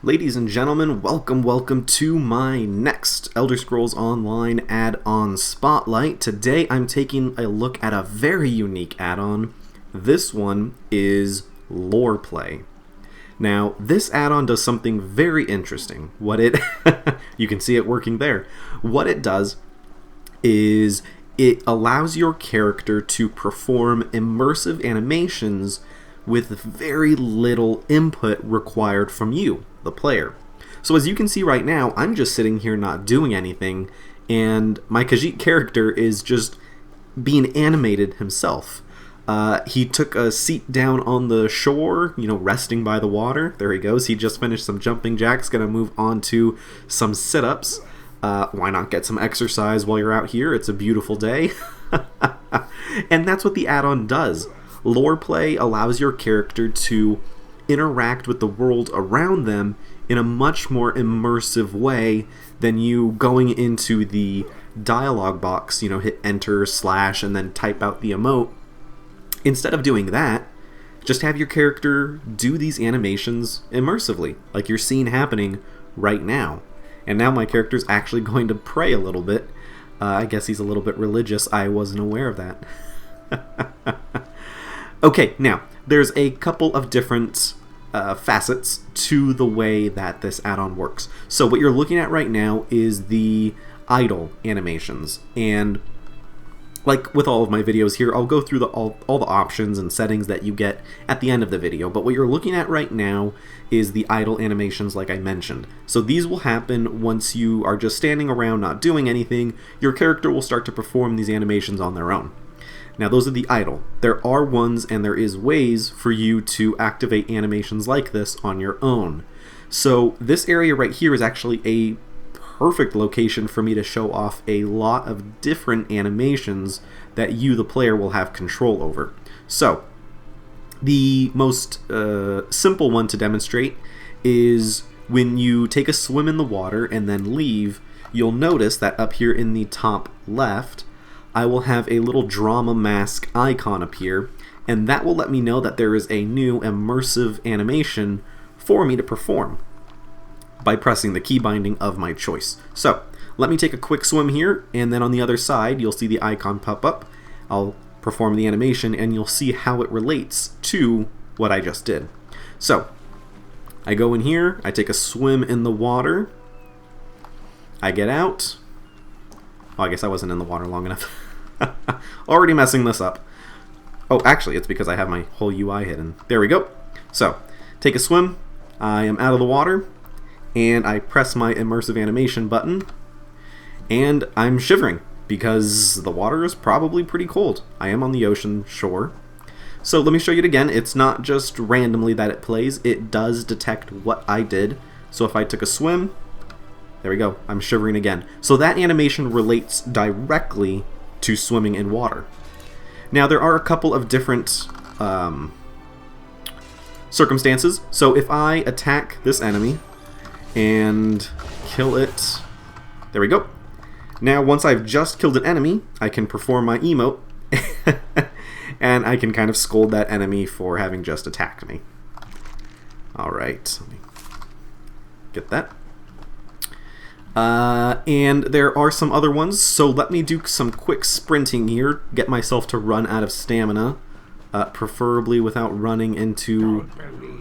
Ladies and gentlemen, welcome to my next Elder Scrolls Online add-on spotlight. Today I'm taking a look at a very unique add-on. This one is LorePlay. Now, this add-on does something very interesting. You can see it working there. What it does is it allows your character to perform immersive animations with very little input required from you, the player. So as you can see right now, I'm just sitting here not doing anything, and my Khajiit character is just being animated himself. He took a seat down on the shore, resting by the water. There he goes. He just finished some jumping jacks, gonna move on to some sit-ups. Why not get some exercise while you're out here? It's a beautiful day. And that's what the add-on does. LorePlay allows your character to interact with the world around them in a much more immersive way than you going into the dialogue box, hit enter, slash, and then type out the emote. Instead of doing that, just have your character do these animations immersively, like you're seeing happening right now. And now my character's actually going to pray a little bit. I guess he's a little bit religious. I wasn't aware of that. Okay, now, there's a couple of different facets to the way that this add-on works. So what you're looking at right now is the idle animations. And like with all of my videos here, I'll go through all the options and settings that you get at the end of the video. But what you're looking at right now is the idle animations like I mentioned. So these will happen once you are just standing around not doing anything. Your character will start to perform these animations on their own. Now those are the idle. There are ones and there is ways for you to activate animations like this on your own. So this area right here is actually a perfect location for me to show off a lot of different animations that you, the player, will have control over. So the most simple one to demonstrate is when you take a swim in the water and then leave, you'll notice that up here in the top left, I will have a little drama mask icon appear, and that will let me know that there is a new immersive animation for me to perform by pressing the key binding of my choice. So let me take a quick swim here, and then on the other side you'll see the icon pop up. I'll perform the animation and you'll see how it relates to what I just did. So I go in here, I take a swim in the water, I get out. Oh, I guess I wasn't in the water long enough. Already messing this up. Oh, actually, it's because I have my whole UI hidden. There we go. So, take a swim. I am out of the water, and I press my immersive animation button, and I'm shivering because the water is probably pretty cold. I am on the ocean shore. So let me show you it again. It's not just randomly that it plays. It does detect what I did. So if I took a swim, there we go, I'm shivering again. So that animation relates directly to swimming in water. Now there are a couple of different circumstances. So if I attack this enemy and kill it, there we go. Now once I've just killed an enemy, I can perform my emote and I can kind of scold that enemy for having just attacked me. Alright, let me get that. And there are some other ones, so let me do some quick sprinting here, get myself to run out of stamina, preferably without running into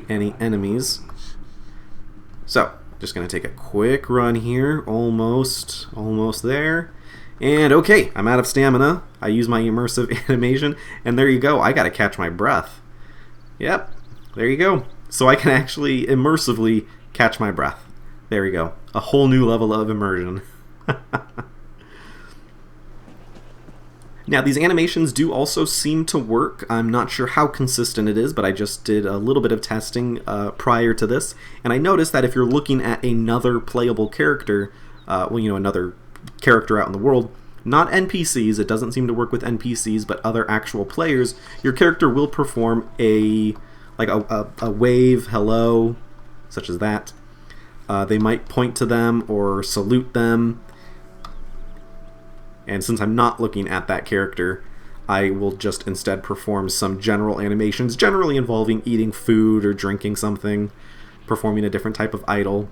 any enemies. So, just going to take a quick run here, almost there. And okay, I'm out of stamina. I use my immersive animation, and there you go, I got to catch my breath. Yep, there you go. So I can actually immersively catch my breath. There we go. A whole new level of immersion. Now, these animations do also seem to work. I'm not sure how consistent it is, but I just did a little bit of testing prior to this, and I noticed that if you're looking at another playable character, another character out in the world, not NPCs, it doesn't seem to work with NPCs, but other actual players, your character will perform a wave, hello, such as that. They might point to them or salute them. And since I'm not looking at that character, I will just instead perform some general animations, generally involving eating food or drinking something, performing a different type of idol.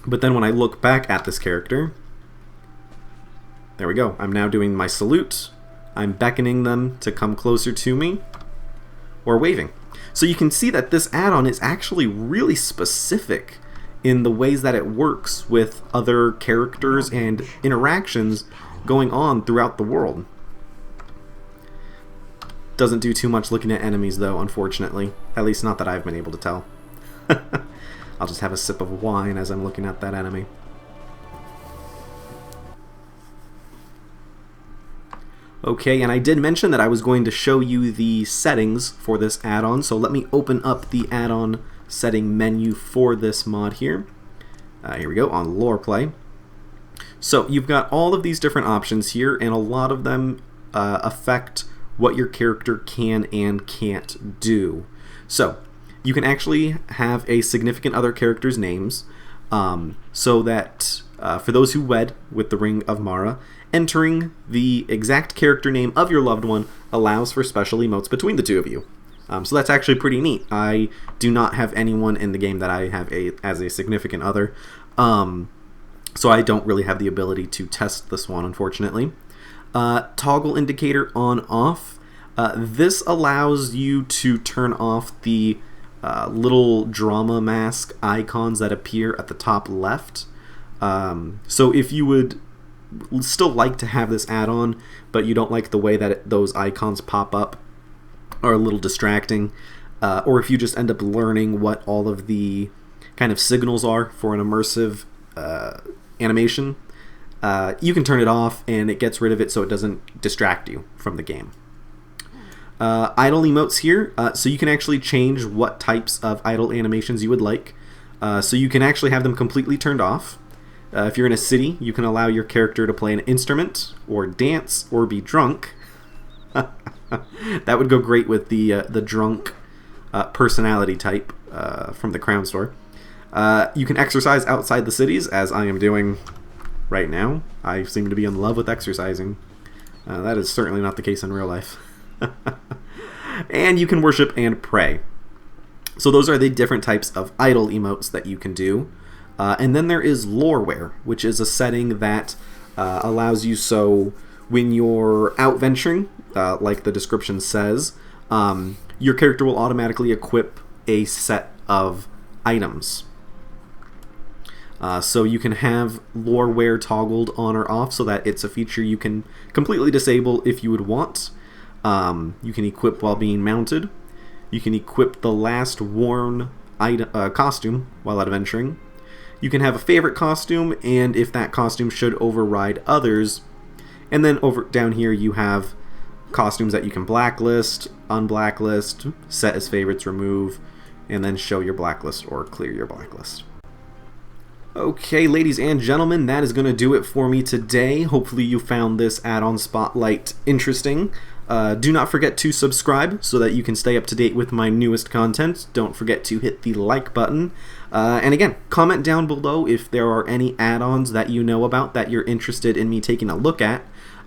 But then when I look back at this character, there we go. I'm now doing my salute. I'm beckoning them to come closer to me, or waving. So you can see that this add-on is actually really specific in the ways that it works with other characters and interactions going on throughout the world. Doesn't do too much looking at enemies though, unfortunately. At least not that I've been able to tell. I'll just have a sip of wine as I'm looking at that enemy. Okay, and I did mention that I was going to show you the settings for this add-on, so let me open up the add-on setting menu for this mod here. Here we go, on LorePlay. So you've got all of these different options here, and a lot of them affect what your character can and can't do. So you can actually have a significant other character's names, so that for those who wed with the Ring of Mara, entering the exact character name of your loved one allows for special emotes between the two of you. So that's actually pretty neat. I do not have anyone in the game that I have as a significant other, so I don't really have the ability to test this one, unfortunately. Toggle indicator on off. This allows you to turn off the little drama mask icons that appear at the top left. So if you would still like to have this add-on, but you don't like the way that those icons pop up, are a little distracting, or if you just end up learning what all of the kind of signals are for an immersive animation, you can turn it off and it gets rid of it so it doesn't distract you from the game. Idle emotes here, so you can actually change what types of idle animations you would like. So you can actually have them completely turned off. If you're in a city, you can allow your character to play an instrument, or dance, or be drunk. That would go great with the drunk personality type from the Crown Store. You can exercise outside the cities, as I am doing right now. I seem to be in love with exercising. That is certainly not the case in real life. And you can worship and pray. So those are the different types of idle emotes that you can do. And then there is Loreware, which is a setting that allows you, so when you're out venturing, like the description says, your character will automatically equip a set of items. So you can have Loreware toggled on or off so that it's a feature you can completely disable if you would want. You can equip while being mounted. You can equip the last worn costume while out adventuring. You can have a favorite costume, and if that costume should override others. And then over down here you have costumes that you can blacklist, unblacklist, set as favorites, remove, and then show your blacklist or clear your blacklist. Okay, ladies and gentlemen, that is going to do it for me today. Hopefully you found this add-on spotlight interesting. Do not forget to subscribe so that you can stay up to date with my newest content. Don't forget to hit the like button. And again, comment down below if there are any add-ons that you know about that you're interested in me taking a look at.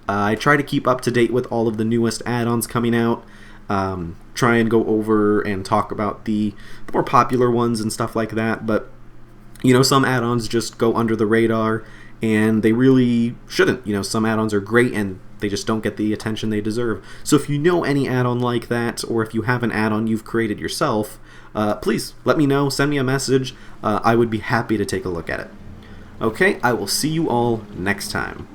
I try to keep up to date with all of the newest add-ons coming out. Try and go over and talk about the more popular ones and stuff like that. But, you know, some add-ons just go under the radar, and they really shouldn't. You know, some add-ons are great and they just don't get the attention they deserve. So if you know any add-on like that, or if you have an add-on you've created yourself, please let me know, send me a message. I would be happy to take a look at it. Okay, I will see you all next time.